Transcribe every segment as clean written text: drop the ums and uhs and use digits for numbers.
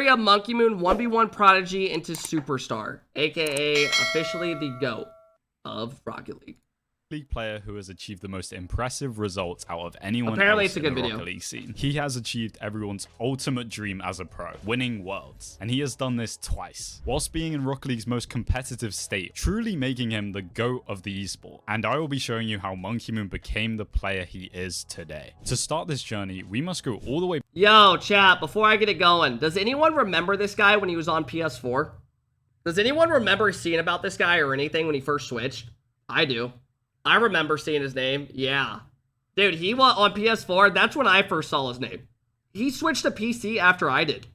story of Monkey Moon 1v1 Prodigy into Superstar, aka officially the GOAT of Rocket League. League player who has achieved the most impressive results out of anyone Apparently else it's a good in the video. Rocket League scene. He has achieved everyone's ultimate dream as a pro, winning worlds, and he has done this twice, whilst being in Rocket League's most competitive state, truly making him the GOAT of the esport. And I will be showing you how Monkey Moon became the player he is today. To start this journey, we must go all the way. Yo, chat, before I get it going, does anyone remember this guy when he was on PS4? Does anyone remember seeing about this guy or anything when he first switched? I do. I remember seeing his name. Yeah. Dude, he was on PS4. That's when I first saw his name. He switched to PC after I did.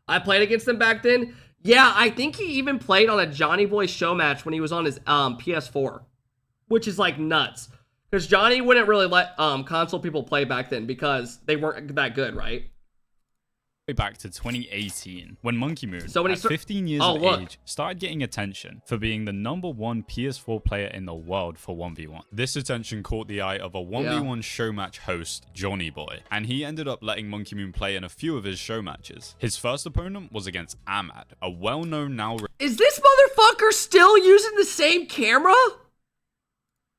I played against him back then. Yeah, I think he even played on a Johnny Boy show match when he was on his PS4. Which is like nuts. Because Johnny wouldn't really let console people play back then because they weren't that good, right? Back to 2018 when Monkey Moon, so when at 15 years of age, started getting attention for being the #1 PS4 player in the world for 1v1. This attention caught the eye of a 1v1 show match host, Johnny Boy, and he ended up letting Monkey Moon play in a few of his show matches. His first opponent was against Ahmad, a well-known now... Is this motherfucker still using the same camera?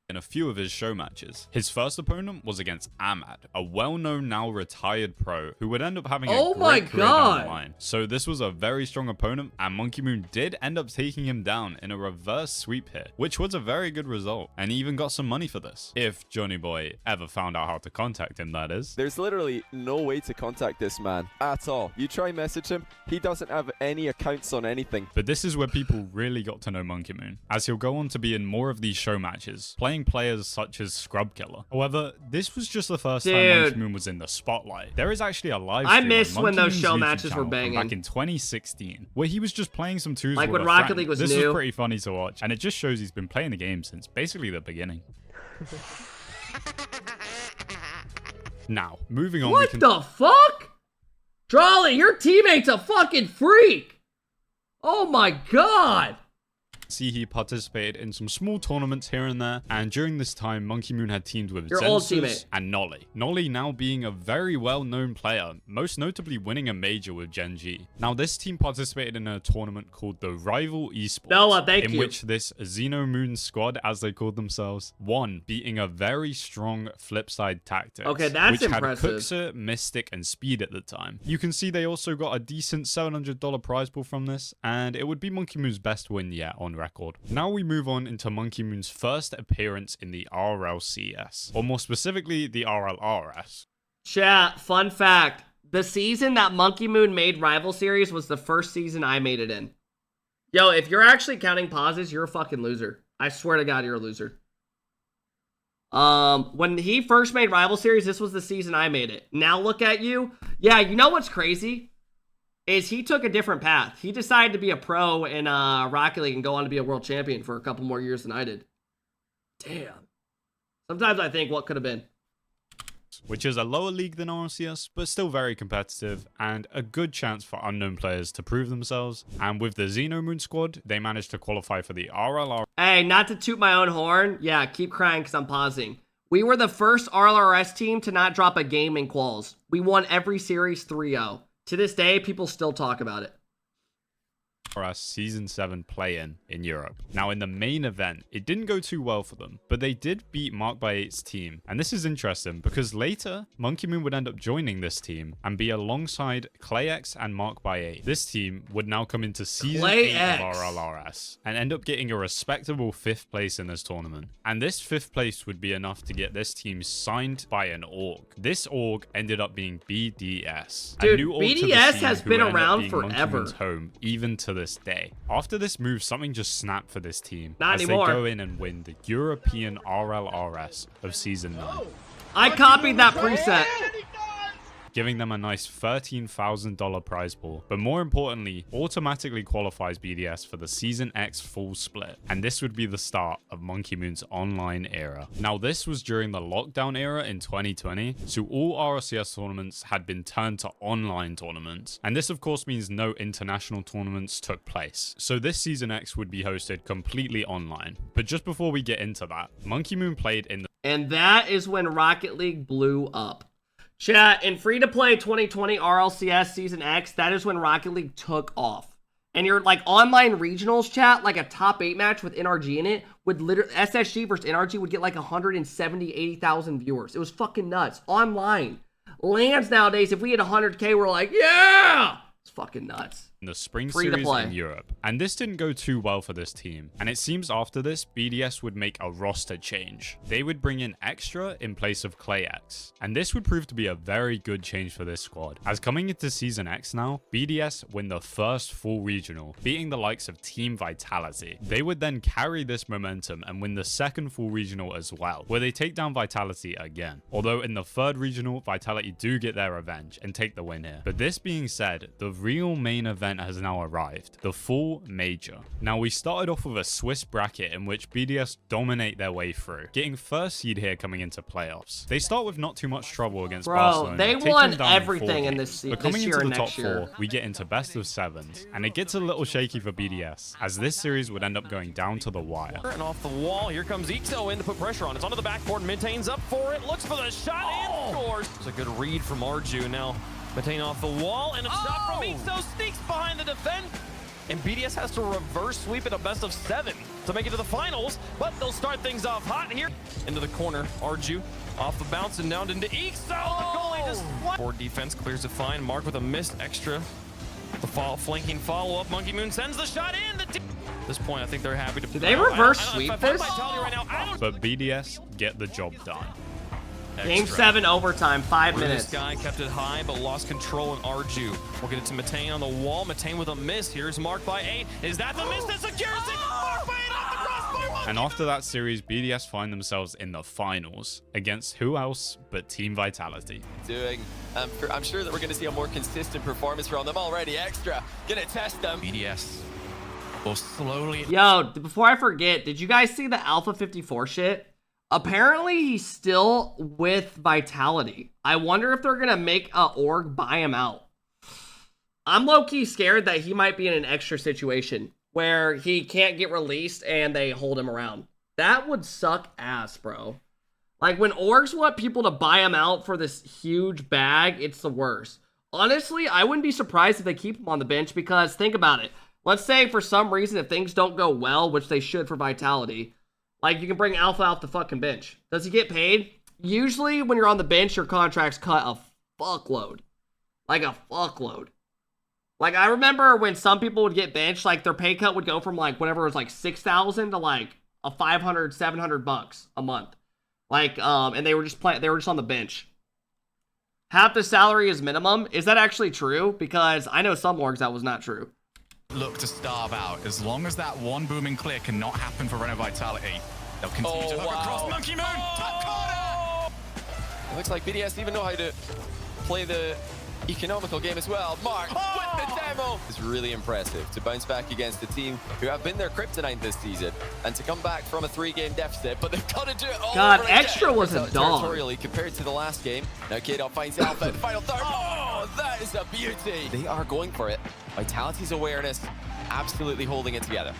In a few of his show matches. His first opponent was against Ahmad, a well-known now retired pro who would end up having a great career down the line. So this was a very strong opponent, and Monkey Moon did end up taking him down in a reverse sweep hit, which was a very good result, and he even got some money for this. If Johnny Boy ever found out how to contact him, that is. There's literally no way to contact this man at all. You try message him, he doesn't have any accounts on anything. But this is where people really got to know Monkey Moon, as he'll go on to be in more of these show matches, playing players such as Scrub Killer. However, this was just the first time Monkey Moon was in the spotlight. There is actually a live stream I miss on when Monkey those Moon's show YouTube matches were channel banging. back in 2016, where he was just playing some twos like with when a Rocket friend. League was this new. was pretty funny to watch, and it just shows he's been playing the game since basically the beginning. Now, moving on. What the fuck? Trolley, your teammate's a fucking freak. Oh my god. See, he participated in some small tournaments here and there, and during this time, Monkey Moon had teamed with Your old teammate. Zensus and Nolly. Nolly now being a very well-known player, most notably winning a major with Gen G. Now, this team participated in a tournament called the Rival Esports, Noah, in which this Xeno Moon squad, as they called themselves, won, beating a very strong flipside tactics, okay, that's which impressive. had Cookser, Mystic, and Speed at the time. You can see they also got a decent $700 prize pool from this, and it would be Monkey Moon's best win yet on record. Now we move on into Monkey Moon's first appearance in the RLCS, or more specifically the RLRS. Chat, fun fact. The season that Monkey Moon made Rival Series was the first season I made it in. Yo, if you're actually counting pauses, you're a fucking loser. I swear to God, you're a loser. When he first made Rival Series, this was the season I made it. Now look at you. Yeah, you know what's crazy? Is he took a different path. He decided to be a pro in Rocket League and go on to be a world champion for a couple more years than I did. Damn. Sometimes I think what could have been. Which is a lower league than RLCS, but still very competitive, and a good chance for unknown players to prove themselves. And with the Xeno Moon squad, they managed to qualify for the RLRS. Hey, not to toot my own horn. Yeah, keep crying because I'm pausing. We were the first RLRS team to not drop a game in quals. We won every series 3-0. To this day, people still talk about it. Season 7 play-in in Europe. Now, in the main event, it didn't go too well for them, but they did beat Mark by 8's team. And this is interesting because later, Monkey Moon would end up joining this team and be alongside ClayX and Mark by 8. This team would now come into Season 8 of RLRS and end up getting a respectable 5th place in this tournament. And this 5th place would be enough to get this team signed by an org. This org ended up being BDS. Dude, a new org BDS has been around forever. Home, even to this day. After this move, something just snapped for this team. Not as anymore. They go in and win the European RLRS of Season 9. I copied that preset. Giving them a nice $13,000 prize pool, but more importantly, automatically qualifies BDS for the Season X full split, and this would be the start of Monkey Moon's online era. Now, this was during the lockdown era in 2020, so all RLCS tournaments had been turned to online tournaments, and this of course means no international tournaments took place, so this Season X would be hosted completely online. But just before we get into that, Monkey Moon played in the... And that is when Rocket League blew up. Chat, in free-to-play 2020 RLCS Season X, that is when Rocket League took off. And your like online regionals, chat, like a top 8 match with NRG in it, would literally, SSG versus NRG would get like 170, 80,000 viewers. It was fucking nuts. Online. Lands nowadays, if we hit 100K, we're like, yeah! It's fucking nuts. In the spring Free to series play. in Europe. And this didn't go too well for this team. And it seems after this, BDS would make a roster change. They would bring in Extra in place of ClayX. And this would prove to be a very good change for this squad. As coming into Season X now, BDS win the first full regional, beating the likes of Team Vitality. They would then carry this momentum and win the second full regional as well, where they take down Vitality again. Although in the third regional, Vitality do get their revenge and take the win here. But this being said, the real main event has now arrived, the full major. Now we started off with a Swiss bracket in which BDS dominate their way through, getting first seed here coming into playoffs. They start with not too much trouble against Barcelona. They taking won them down everything in games. this But coming year into and the top next year. 4, we get into best of 7s, and it gets a little shaky for BDS, as this series would end up going down to the wire. And off the wall, here comes Ixo in to put pressure on. It's onto the backboard, Maintains up for it, looks for the shot and scores. It's a good read from Arju. Now Maintain off the wall, and a shot from Ixo sneaks behind the defense. And BDS has to reverse sweep it a best of 7 to make it to the finals, but they'll start things off hot here. Into the corner, Arju off the bounce and down into Ixo. The goalie just board defense clears it fine. Mark with a missed extra. The flanking follow-up. Monkey Moon sends the shot in. At this point, I think they're happy to. Did they reverse sweep this? But BDS get the job done. Game 7 overtime, 5 minutes. This guy kept it high, but lost control in Arju. We'll get it to Matane on the wall. Matane with a miss. Here's Mark by 8. Is that the miss that secures it? Mark by 8 off the crossbar. And after that series, BDS find themselves in the finals against who else but Team Vitality. I'm sure that we're going to see a more consistent performance from them already. Extra gonna test them. BDS will slowly. Yo, before I forget, did you guys see the Alpha 54 shit? Apparently, he's still with Vitality. I wonder if they're going to make a org buy him out. I'm low-key scared that he might be in an extra situation where he can't get released and they hold him around. That would suck ass, bro. Like, when orgs want people to buy him out for this huge bag, it's the worst. Honestly, I wouldn't be surprised if they keep him on the bench because, think about it. Let's say, for some reason, if things don't go well, which they should for Vitality, like, you can bring Alpha off the fucking bench. Does he get paid? Usually, when you're on the bench, your contract's cut a fuckload. Like, a fuckload. Like, I remember when some people would get benched, like, their pay cut would go from, like, whatever was, like, 6,000 to, like, a 500, 700 bucks a month. Like, and they were just on the bench. Half the salary is minimum. Is that actually true? Because I know some orgs that was not true. Look to starve out. As long as that one booming clear cannot happen for Renault Vitality, they'll continue to hook across Monkey Moon. Top corner! It looks like BDS even know how to play the economical game as well. Mark with the demo. It's really impressive to bounce back against a team who have been their kryptonite this season and to come back from a 3-game deficit, but they've got to do it all God, over again. Extra was a dog. Territorially compared to the last game. Now K-Dot finds Alpha in the final third. Oh, that is a beauty. They are going for it. Vitality's awareness, absolutely holding it together.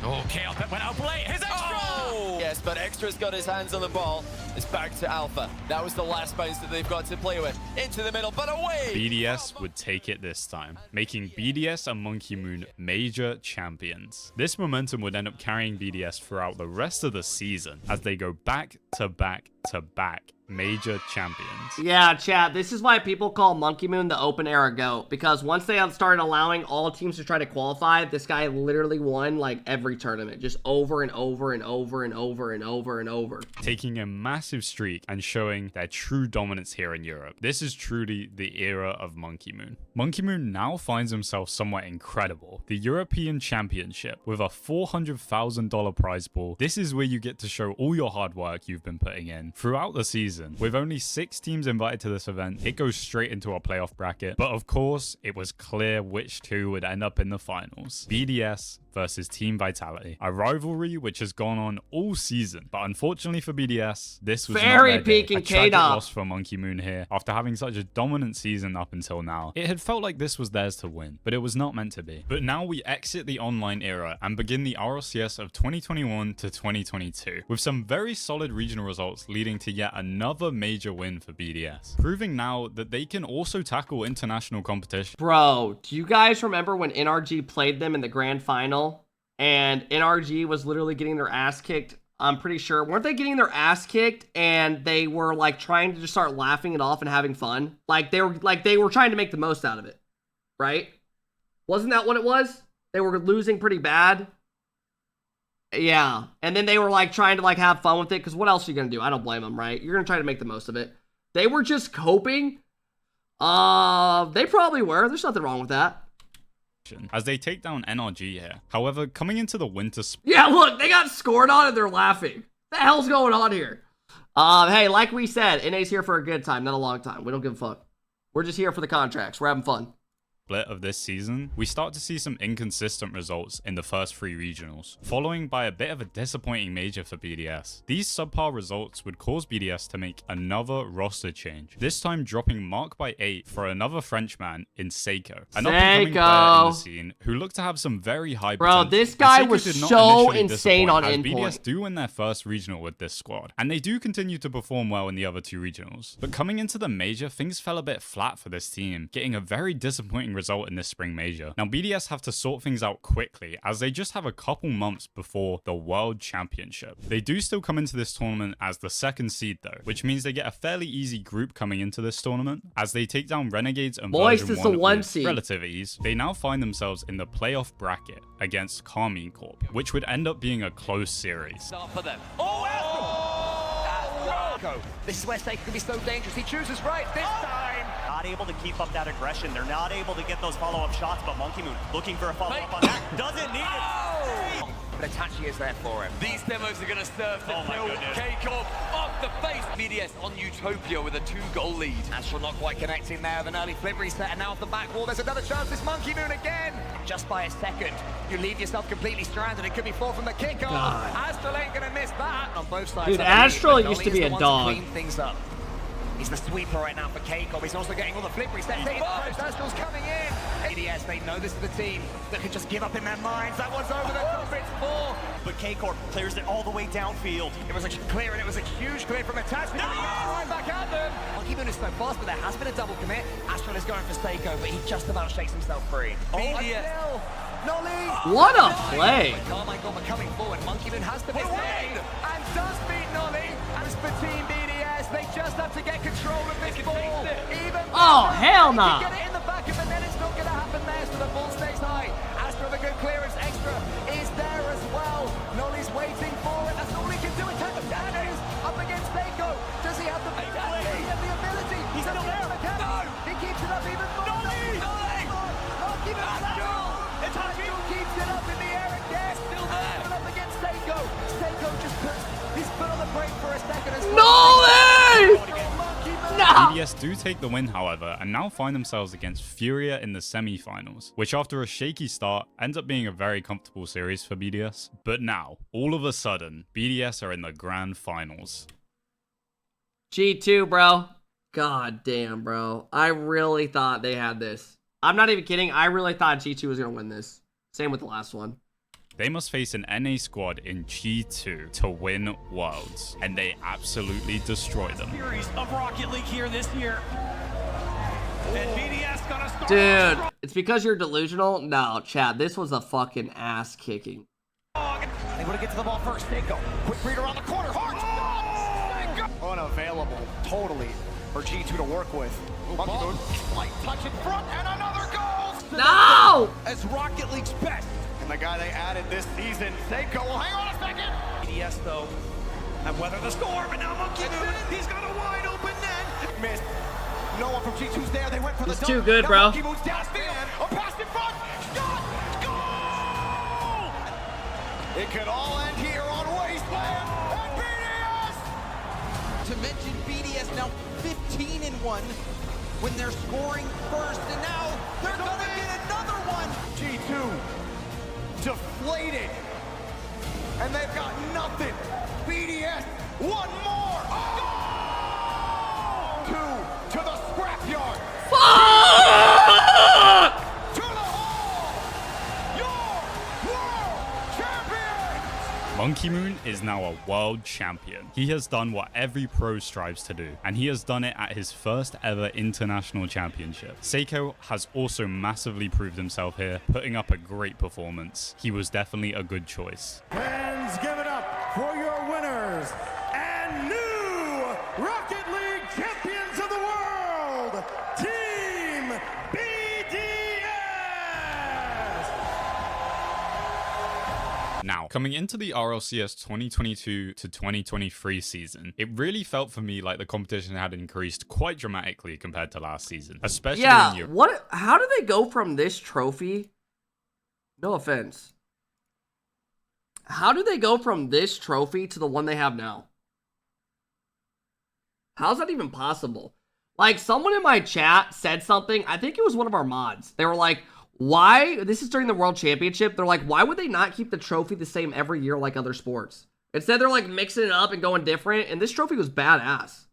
Oh, K-Dot went out late. His extra! Oh! Yes, but Extra's got his hands on the ball. It's back to Alpha. That was the last bounce that they've got to play with. Into the middle, but away! BDS would take it this time, making BDS and Monkey Moon major champions. This momentum would end up carrying BDS throughout the rest of the season as they go back to back to back major champions. Yeah, chat, this is why people call Monkey Moon the open era GOAT, because once they have started allowing all teams to try to qualify, this guy literally won like every tournament, just over and over and over and over and over and over. Taking a massive streak and showing their true dominance here in Europe. This is truly the era of Monkey Moon. Monkey Moon now finds himself somewhat incredible. The European Championship with a $400,000 prize pool. This is where you get to show all your hard work you've been putting in throughout the season. With only 6 teams invited to this event, it goes straight into our playoff bracket. But of course, it was clear which 2 would end up in the finals. BDS versus Team Vitality, a rivalry which has gone on all season. But unfortunately for BDS, this was Very not their day. peaking A tragic K-Dop. loss for Monkey Moon here after having such a dominant season up until now. It had felt like this was theirs to win, but it was not meant to be. But now we exit the online era and begin the RLCS of 2021 to 2022 with some very solid regional results leading to yet another major win for BDS, proving now that they can also tackle international competition. Bro, do you guys remember when NRG played them in the grand final and NRG was literally getting their ass kicked? I'm pretty sure. Weren't they getting their ass kicked and they were like trying to just start laughing it off and having fun? Like they were trying to make the most out of it, right? Wasn't that what it was? They were losing pretty bad. Yeah. And then they were like trying to like have fun with it because what else are you going to do? I don't blame them, right? You're going to try to make the most of it. They were just coping. They probably were. There's nothing wrong with that. As they take down NRG here. However, coming into the winter Yeah, look, they got scored on and they're laughing. The hell's going on here? Hey, like we said, NA's here for a good time, not a long time. We don't give a fuck. We're just here for the contracts. We're having fun. split of this season, we start to see some inconsistent results in the first 3 regionals, following by a bit of a disappointing major for BDS. These subpar results would cause BDS to make another roster change, this time dropping Mark by 8 for another Frenchman in Seiko, an up-and-coming player in the scene who looked to have some very high potential. Bro, this guy was so insane on endpoint. BDS do win their first regional with this squad, and they do continue to perform well in the other 2 regionals. But coming into the major, things fell a bit flat for this team, getting a very disappointing result in this spring major. Now, BDS have to sort things out quickly, as they just have a couple months before the World Championship. They do still come into this tournament as the 2nd seed though, which means they get a fairly easy group coming into this tournament, as they take down Renegades and Moist Version is the 1 with seed. relative ease. They now find themselves in the playoff bracket against Carmine Corp, which would end up being a close series. Start for them. This is where Seiko can be so dangerous. He chooses right this time. Not able to keep up that aggression. They're not able to get those follow-up shots, but Monkey Moon looking for a follow-up on that. Doesn't need it. But Itachi is there for him. These demos are going to serve to kill K-Corp off the face. BDS on Utopia with a 2-goal lead. Astral not quite connecting there with an early flip reset, and now off the back wall, there's another chance. This Monkey Moon again. Just by a second, you leave yourself completely stranded. It could be 4 from the kickoff. Astral ain't going to miss that on both sides. Dude, Astral used to be a dog. Clean things up. He's the sweeper right now for K-Corp. He's also getting all the flip resets. Astral's coming in. ADS, they know this is the team that could just give up in their minds. That one's over the top. It's 4. But K-Corp clears it all the way downfield. It was a clear, and it was a huge clear from Itachi. Right back at them. Monkey Moon is so fast, but there has been a double commit. Astral is going for Seiko, but he just about shakes himself free. BDS. Nolly. What a play. Carmine Corp coming forward. Monkey Moon has to miss it and does beat Nolly. As for Team BDS, they just have to get control of this ball. Oh, hell no. Get it in the back of the net. It's not going to happen there, so the ball stays high. Astro with a good clearance. Extra is there as well. Nolly's waiting for it. That's all he can do. Attack the Daniels up against Seiko. Does he have the ability? He's still there. No. He keeps it up even more. Monkey Moon. Itachi keeps it up in the air again. Still there. Up against Seiko. Seiko just puts his foot on the brake for a second as well. No! BDS do take the win, however, and now find themselves against Furia in the semi-finals, which after a shaky start ends up being a very comfortable series for BDS. But now, all of a sudden, BDS are in the grand finals. G2, bro. God damn, bro. I really thought they had this. I'm not even kidding. I really thought G2 was going to win this. Same with the last one. They must face an NA squad in G2 to win Worlds, and they absolutely destroy them. Series of Rocket League here this year. And BDS gonna start. Dude, it's because you're delusional? No, Chad, this was a fucking ass kicking. They want to get to the ball first. Seiko. Quick read around the corner. Hard. Unavailable, totally, for G2 to work with. Monkey Moon. Light touch in front and another goal. No! As Rocket League's best. And the guy they added this season, Seiko. Well, hang on a second. BDS though have weathered the storm, and now Monkey Moon, he's got a wide open net. Missed. No one from G2's there. They went for the It's too good, bro. Monkey Moon's downfield. A pass in front. Shot. Goal! It could all end here on Wasteland. And BDS. To mention BDS now 15-1 when they're scoring first, and now they're gonna get another one. G2 deflated. deflated. And they've got nothing. BDS, one more. Oh! Two to the scrapyard. Fuck! To the hall. Your world champion. Monkey Moon is now a world champion. He has done what every pro strives to do, and he has done it at his first ever international championship. Seiko has also massively proved himself here, putting up a great performance. He was definitely a good choice. Fans, give it up for your winners and new Rocket League champions of the world, Team BDS! Now, coming into the RLCS 2022 to 2023 season, it really felt for me like the competition had increased quite dramatically compared to last season, especially in Europe. What? How do they go from this trophy? No offense. How do they go from this trophy to the one they have now? How's that even possible? Like, someone in my chat said something. I think it was one of our mods. They were like, why? This is during the World Championship. They're like, why would they not keep the trophy the same every year like other sports? Instead, they're like mixing it up and going different. And this trophy was badass.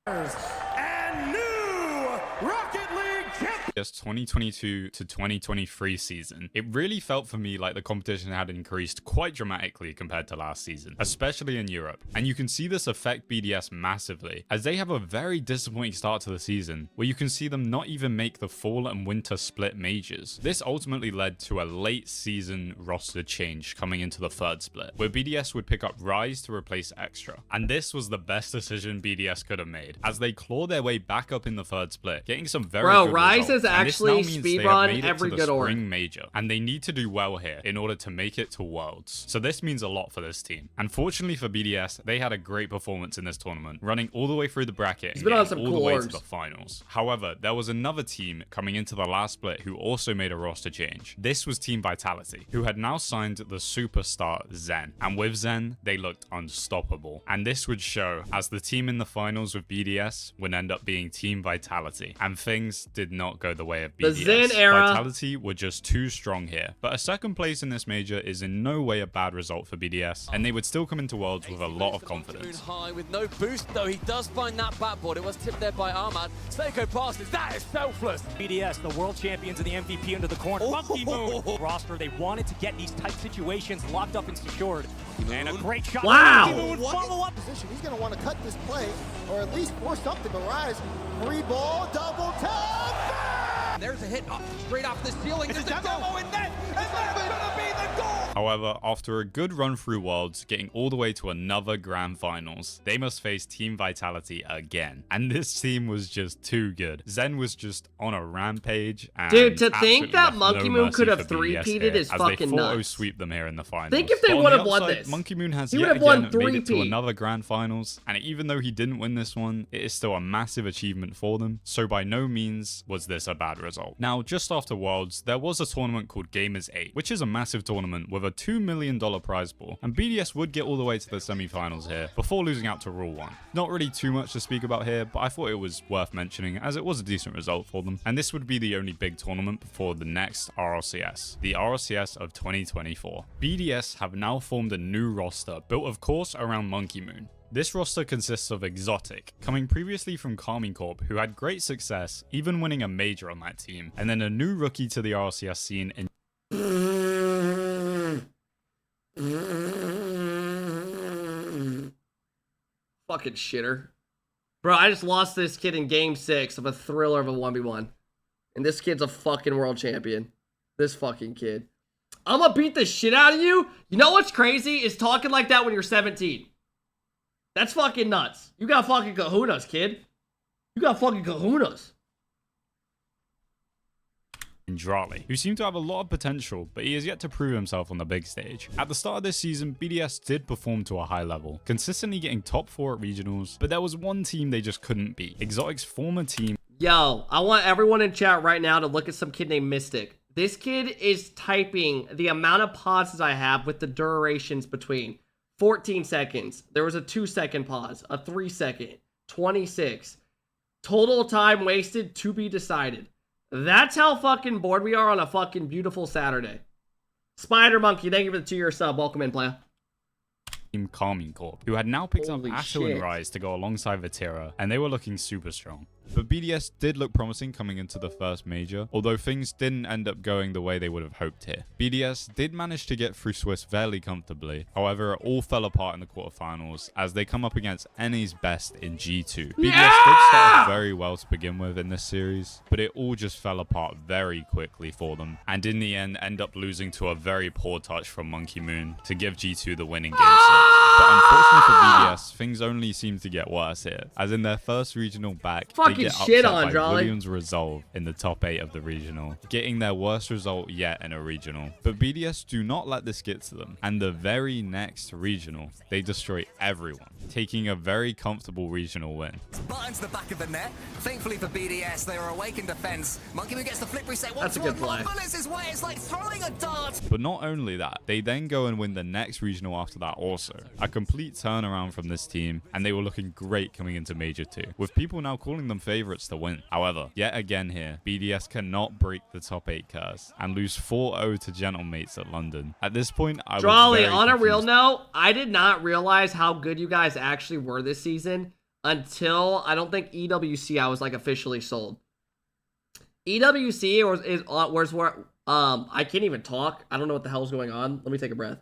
And new Rocket League champions! 2022 to 2023 season, it really felt for me like the competition had increased quite dramatically compared to last season, especially in Europe. And you can see this affect BDS massively, as they have a very disappointing start to the season, where you can see them not even make the fall and winter split majors. This ultimately led to a late season roster change coming into the third split, where BDS would pick up Rise to replace Extra. And this was the best decision BDS could have made, as they claw their way back up in the third split, getting some very good Rise results. is actually speedrun every good org. Spring major, and they need to do well here in order to make it to Worlds. So this means a lot for this team. Unfortunately for BDS, they had a great performance in this tournament, running all the way through the bracket and getting all the way to the finals. However, there was another team coming into the last split who also made a roster change. This was Team Vitality, who had now signed the superstar Zen, and with Zen, they looked unstoppable. And this would show, as the team in the finals with BDS would end up being Team Vitality, and things did not go the way of BDS. The Zen era. Vitality were just too strong here, but a second place in this major is in no way a bad result for BDS, and they would still come into Worlds with a lot of confidence. High with no boost, though he does find that backboard. It was tipped there by Ahmad. Seiko passes. That is selfless. BDS, the world champions and the MVP into the corner. Monkey Moon roster. They wanted to get these tight situations locked up and secured. And a great shot. Wow. Moon, follow up. Position. He's going to want to cut this play, or at least force something to Rise. Free ball, double tap. There's a hit straight off the ceiling. It's a demo in net, and that's going to be the goal. However, after a good run through Worlds, getting all the way to another Grand Finals, they must face Team Vitality again. And this team was just too good. Zen was just on a rampage. And dude, to think that left Monkey no Moon could have mercy for BDS three-peated here, is as fucking they nuts. sweep them here in the finals. Think if they But on would the have won upside, this. Monkey Moon has He yet would have won again made it to 3-peat. another Grand Finals, and even though he didn't win this one, it is still a massive achievement for them. So by no means was this a bad result. Now, just after Worlds, there was a tournament called Gamers 8, which is a massive tournament with a $2 million prize pool, and BDS would get all the way to the semi-finals here before losing out to Rule 1. Not really too much to speak about here, but I thought it was worth mentioning as it was a decent result for them, and this would be the only big tournament before the next RLCS, the RLCS of 2024. BDS have now formed a new roster, built of course around Monkey Moon. This roster consists of Exotic, coming previously from Carmine Corp, who had great success, even winning a major on that team, and then a new rookie to the RLCS scene in Fucking shitter. Bro, I just lost this kid in game 6 of a thriller of a 1v1. And this kid's a fucking world champion. This fucking kid. I'm gonna beat the shit out of you. You know what's crazy is talking like that when you're 17. That's fucking nuts. You got fucking kahunas, kid. You got fucking kahunas. Drali, who seemed to have a lot of potential, but he has yet to prove himself on the big stage. At the start of this season, BDS did perform to a high level, consistently getting top 4 at regionals, but there was one team they just couldn't beat. Exotic's former team. Yo, I want everyone in chat right now to look at some kid named Mystic. This kid is typing the amount of pauses I have with the durations between 14 seconds. There was a 2-second pause, a 3-second, 26. Total time wasted to be decided. That's how fucking bored we are on a fucking beautiful Saturday. Spider Monkey, thank you for the 2-year sub. Welcome in, player. Team Carmine Corp, who had now picked Holy up Asho and shit. Rise to go alongside Vatira, and they were looking super strong. But BDS did look promising coming into the first major, although things didn't end up going the way they would have hoped here. BDS did manage to get through Swiss fairly comfortably, however it all fell apart in the quarterfinals as they come up against NA's best in G2. BDS did start off very well to begin with in this series, but it all just fell apart very quickly for them, and in the end up losing to a very poor touch from Monkey Moon to give G2 the winning game 6. But unfortunately for BDS, things only seem to get worse here, as in their first regional back, they get shit upset on, by Jolly. Williams Resolve in the top 8 of the regional, getting their worst result yet in a regional. But BDS do not let this get to them, and the very next regional, they destroy everyone, taking a very comfortable regional win. Buttons the back of the net. Thankfully for BDS, they are awake in defense. Monkey Moon gets the flip reset. That's a good play. Bullets his way. It's like throwing a dart. But not only that, they then go and win the next regional after that also. A complete turnaround from this team, and they were looking great coming into Major 2, with people now calling them favorites to win. However, yet again here, BDS cannot break the top 8 curse and lose 4-0 to Gentlemates at London. At this point, I was Drawley, very on a real confused. note, I did not realize how good you guys actually were this season until I don't think EWC I was like officially sold. EWC was where I can't even talk. I don't know what the hell's going on. Let me take a breath.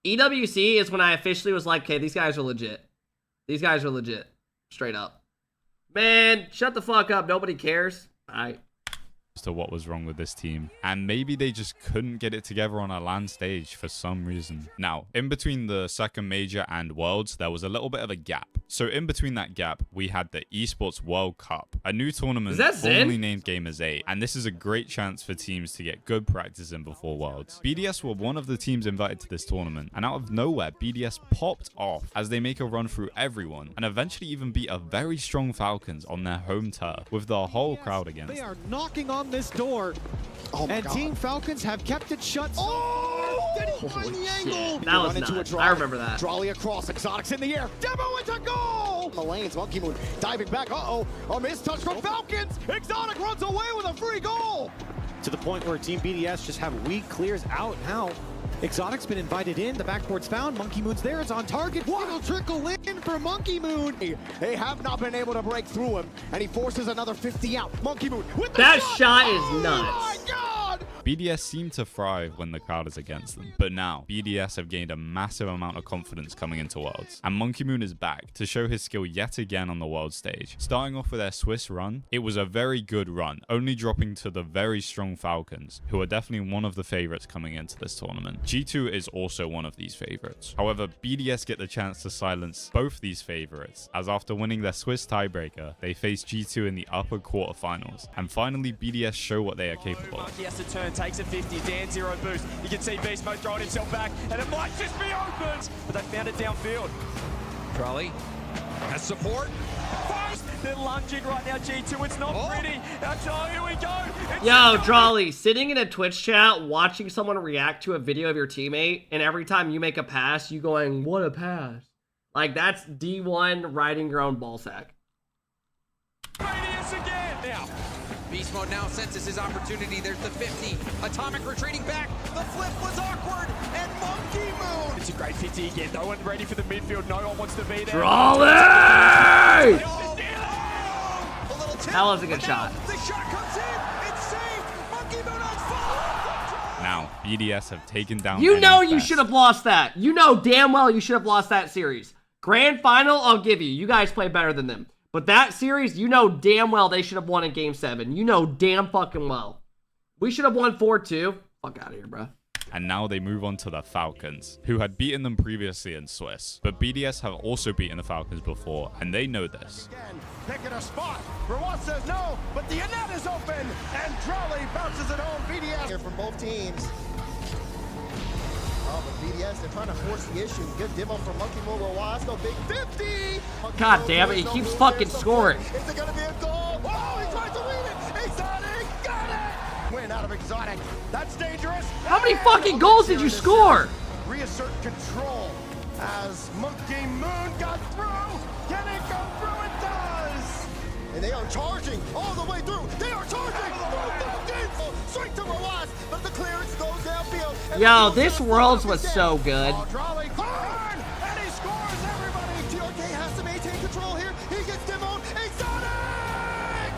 EWC is when I officially was like, okay, these guys are legit. These guys are legit. Straight up. Man, shut the fuck up. Nobody cares. All right. As to what was wrong with this team, and maybe they just couldn't get it together on a LAN stage for some reason. Now, in between the second major and Worlds, there was a little bit of a gap. So in between that gap, we had the Esports World Cup, a new tournament formerly named Gamers 8, and this is a great chance for teams to get good practice in before Worlds. BDS were one of the teams invited to this tournament, and out of nowhere, BDS popped off as they make a run through everyone, and eventually even beat a very strong Falcons on their home turf, with the whole crowd against them. They are knocking on this door, and Team Falcons have kept it shut. Did he find the angle? That was nuts. I remember that. Drawley across, Exotics in the air. Demo into goal! The lanes, Monkey Moon diving back. Uh-oh, a missed touch from Falcons. Exotic runs away with a free goal. To the point where Team BDS just have weak clears out now. Exotic's been invited in, the backboard's found, Monkey Moon's there, it's on target. It'll trickle in for Monkey Moon. They have not been able to break through him, and he forces another 50 out. Monkey Moon with the that shot is nuts. Oh my God! BDS seem to thrive when the crowd is against them, but now BDS have gained a massive amount of confidence coming into Worlds, and Monkey Moon is back to show his skill yet again on the World stage. Starting off with their Swiss run, it was a very good run, only dropping to the very strong Falcons, who are definitely one of the favorites coming into this tournament. G2 is also one of these favorites. However, BDS get the chance to silence both these favorites, as after winning their Swiss tiebreaker, they face G2 in the upper quarterfinals, and finally BDS show what they are capable of. Monkey has to turn, takes a 50, Dan 0 boost. You can see Beast Mode throwing himself back, and it might just be open, but they found it downfield. Trolley has support. They're lunging right now, G2. It's not pretty. Oh, here we go. It's Yo, Drawley, sitting in a Twitch chat, watching someone react to a video of your teammate, and every time you make a pass, you going, what a pass. Like, that's D1 riding your own ball sack. Radius again. Now, Beast Mode now senses his opportunity. There's the 50. Atomic retreating back. The flip was awkward. And Monkey Moon. it's a great 50 again. No one ready for the midfield. No one wants to be there. Drawley! That was a good shot. The shot comes in. It's saved. Monkey Moon on fire. Now, BDS have taken down You know NA's you best. should have lost that. You know damn well you should have lost that series. Grand final, I'll give you. You guys play better than them. But that series, you know damn well they should have won in Game 7. You know damn fucking well. We should have won 4-2. Fuck out of here, bro. And now they move on to the Falcons, who had beaten them previously in Swiss. But BDS have also beaten the Falcons before, and they know this. Again, picking a spot. Rawat says no, but the net is open, and Drawley bounces it home. BDS here from both teams. Oh, but BDS, they're trying to force the issue. Good demo from Monkey Moon. Rawat, no big 50. Monkey God Moon, damn it, he no keeps move, fucking there's no scoring. play. Is it going to be a goal? Oh, he tries to win it. Exotic, got it. Win out of Exotic. That's dangerous. How many fucking goals did you score? Reassert control as Monkey Moon got through. Can it go through? It does. And they are charging all the way through. They are charging. Straight to Rawat, but the clearance goes downfield. Yo, this Worlds was so good. Drawing hard, and he scores everybody. TRK has to maintain control here. He gets demoed. Exotic!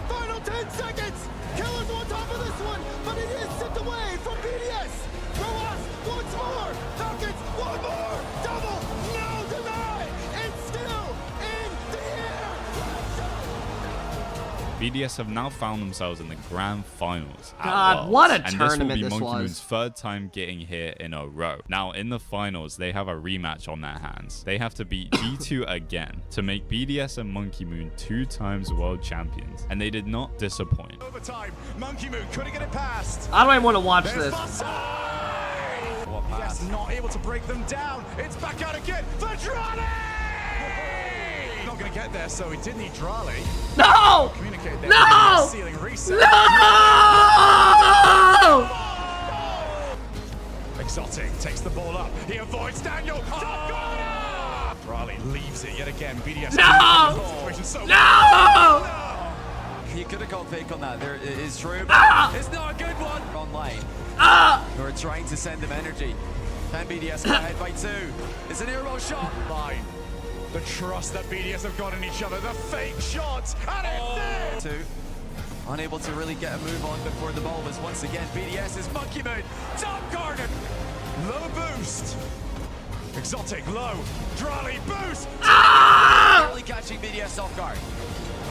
Final 10 seconds. Killer's on top of this one, but it is sent away from BDS. Roas once more. Falcons one more. Double. No deny. And still in the air. BDS have now found themselves in the grand finals. God, what a and tournament this will be this Monkey was. Moon's third time getting here in a row. Now, in the finals, they have a rematch on their hands. They have to beat G2 again to make BDS and Monkey Moon 2 times world champions, and they did not disappoint. Overtime. Monkey Moon couldn't get it past. I don't even want to watch this. Yes, not able to break them down. It's back out again. Vadrani! Not going to get there, so he did need Drali. No! Communicate there. No! Ceiling reset. No! Exotic takes the ball up. He avoids Daniel. Top corner! Drali leaves it yet again. BDS. No! Situation so No! He could have gone fake on that. There is true. Ah! It's not a good one. Online. Ah! Who are trying to send him energy. Can BDS go ahead by 2? It's an aerial shot. Line. The trust that BDS have got in each other. The fake shots. And it's it! 2. Unable to really get a move on before the ball was once again. BDS is Monkey Moon. Top garden. Low boost. Exotic low. Drali boost. Ah! Really catching BDS off guard.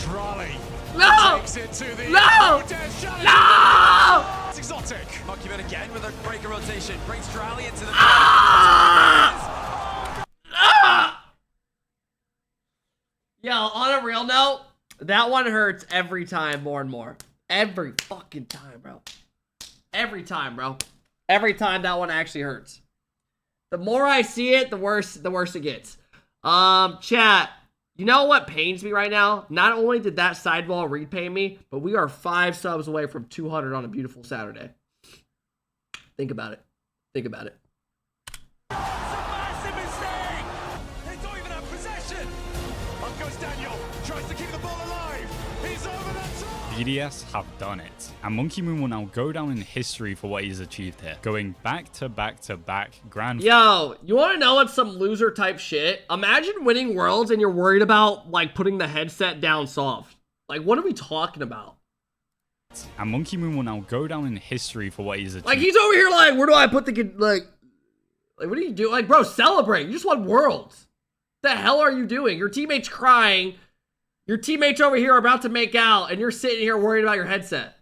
Drali. No! Takes it to the No! No! No! It's Exotic. Monkey Moon again with a breaker rotation. Brings Drali into the Ah! Ah! Yo, on a real note, that one hurts every time more and more. Every fucking time, bro. Every time, bro. Every time that one actually hurts. The more I see it, the worse it gets. Chat, you know what pains me right now? Not only did that sidewall repay me, but we are 5 subs away from 200 on a beautiful Saturday. Think about it. Think about it. Massive mistake! They don't even have possession! Up goes Daniel, tries to keep the ball alive! He's over the top! BDS have done it, and Monkey Moon will now go down in history for what he's achieved here, going back to back to back grand. Yo, you want to know what's some loser type shit? Imagine winning Worlds and you're worried about like putting the headset down soft. Like, what are we talking about? And Monkey Moon will now go down in history for what he's achieved. Like, he's over here like, where do I put the like what do you do? Like, bro, celebrate. You just won Worlds. The hell are you doing? Your teammate's crying. Your teammates over here are about to make out, and you're sitting here worried about your headset.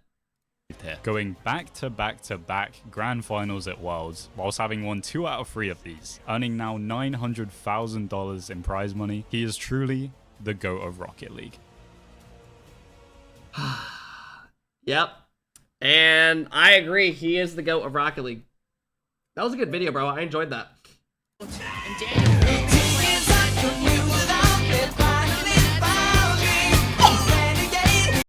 Going back to back to back grand finals at Worlds, whilst having won 2 out of 3 of these, earning now $900,000 in prize money. He is truly the GOAT of Rocket League. Yep. And I agree, he is the GOAT of Rocket League. That was a good video, bro. I enjoyed that.